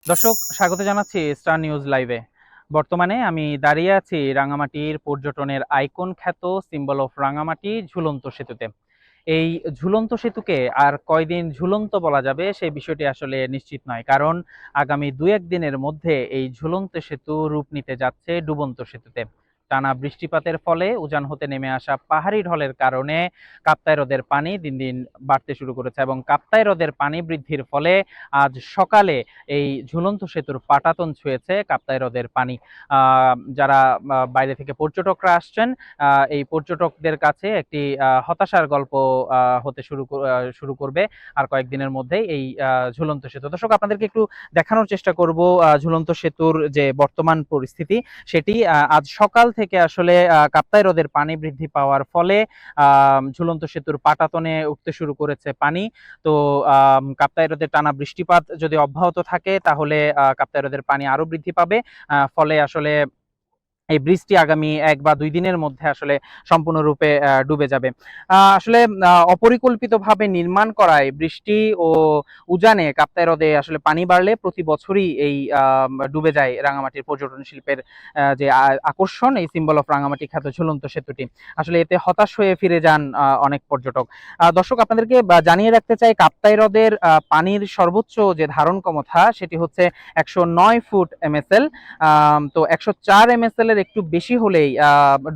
দর্শক, স্বাগত জানাচ্ছি স্টার নিউজ লাইভে। বর্তমানে আমি দাঁড়িয়ে আছি রাঙামাটির পর্যটনের আইকন খ্যাত সিম্বল অফ রাঙামাটি ঝুলন্ত সেতুতে। এই ঝুলন্ত সেতুকে আর কয়দিন ঝুলন্ত বলা যাবে সেই বিষয়টি আসলে নিশ্চিত নয়, কারণ আগামী দু এক দিনের মধ্যে এই ঝুলন্ত সেতু রূপ নিতে যাচ্ছে ডুবন্ত সেতুতে। টানা বৃষ্টিপাতের ফলে উজান হতে নেমে আসা পাহাড়ি ঢলের কারণে কাপ্তাই হ্রদের পানি দিন দিন বাড়তে শুরু করেছে এবং কাপ্তাই হ্রদের পানি বৃদ্ধির ফলে আজ সকালে এই ঝুলন্ত সেতুর পাটাতন ছুঁয়েছে কাপ্তাই হ্রদের পানি। যারা বাইরে থেকে পর্যটকরা আসছেন, এই পর্যটকদের কাছে একটি হতাশার গল্প হতে শুরু করবে আর কয়েকদিনের মধ্যেই এই ঝুলন্ত সেতু। দর্শক, আপনাদেরকে একটু দেখানোর চেষ্টা করব ঝুলন্ত সেতুর যে বর্তমান পরিস্থিতি সেটি। আজ সকাল থেকে আসলে কাপ্তাই হ্রদের পানি বৃদ্ধি পাওয়ার ফলে ঝুলন্ত সেতুর পাটাতনে উঠতে শুরু করেছে পানি। তো কাপ্তাই হ্রদের টানা বৃষ্টিপাত যদি অব্যাহত থাকে তাহলে কাপ্তাই হ্রদের পানি আরো বৃদ্ধি পাবে। ফলে আসলে এই ব্রিজটি আগামী ১ বা ২ দিনের মধ্যে আসলে সম্পূর্ণরূপে ডুবে যাবে। আসলে অপরিকল্পিতভাবে নির্মাণ করায় বৃষ্টি ও উজানে কাপ্তাই হ্রদে আসলে পানি বাড়লে প্রতি বছরই এই ডুবে যায় রাঙামাটির পর্যটন শিল্পের যে আকর্ষণ, এই সিম্বল অফ রাঙামাটি খ্যাত ঝুলন্ত সেতুটি। আসলে এতে হতাশ হয়ে ফিরে যান অনেক পর্যটক। দর্শক, আপনাদেরকে জানিয়ে রাখতে চাই, কাপ্তাই হ্রদের পানির সর্বোচ্চ যে ধারণ ক্ষমতা সেটি হচ্ছে ১০৯ ফুট এমএসএল। তো ১০৪ এমএসএল এর একটু বেশি হলেই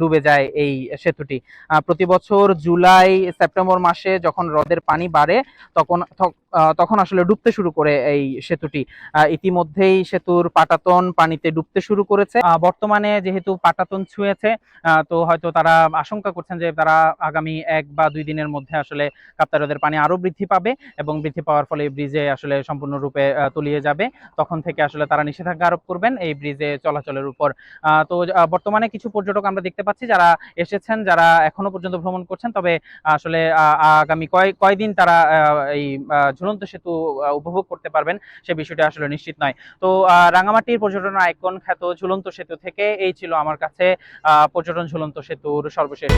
ডুবে যায় এই সেতুটি। প্রতি বছর জুলাই সেপ্টেম্বর মাসে যখন হ্রদের পানি বাড়ে তখন আসলে ডুবতে শুরু করে এই সেতুটি। ইতিমধ্যেই সেতুর পাটাতন পানিতে ডুবতে শুরু করেছে। বর্তমানে যেহেতু পাটাতন ছুঁয়েছে, তো হয়তো তারা আশঙ্কা করছেন যে তারা আগামী ১ বা ২ দিনের মধ্যে আসলে কাপ্তাই হ্রদের পানি আরো বৃদ্ধি পাবে এবং বৃদ্ধি পাওয়ার ফলে ব্রিজে আসলে সম্পূর্ণরূপে তলিয়ে যাবে। তখন থেকে আসলে তারা নিষেধাজ্ঞা আরোপ করবেন এই ব্রিজে চলাচলের উপর। তো বর্তমানে কিছু পর্যটক আমরা দেখতে পাচ্ছি যারা এসেছেন, যারা এখনো পর্যন্ত ভ্রমণ করছেন, তবে আসলে আগামী কয়দিন তারা এই ঝুলন্ত সেতু উপভোগ করতে পারবেন সে বিষয়টা আসলে নিশ্চিত নয়। তো রাঙামাটির পর্যটন আইকন খ্যাত ঝুলন্ত সেতু থেকে এই ছিল আমার কাছে পর্যটন ঝুলন্ত সেতুর সর্বশেষ।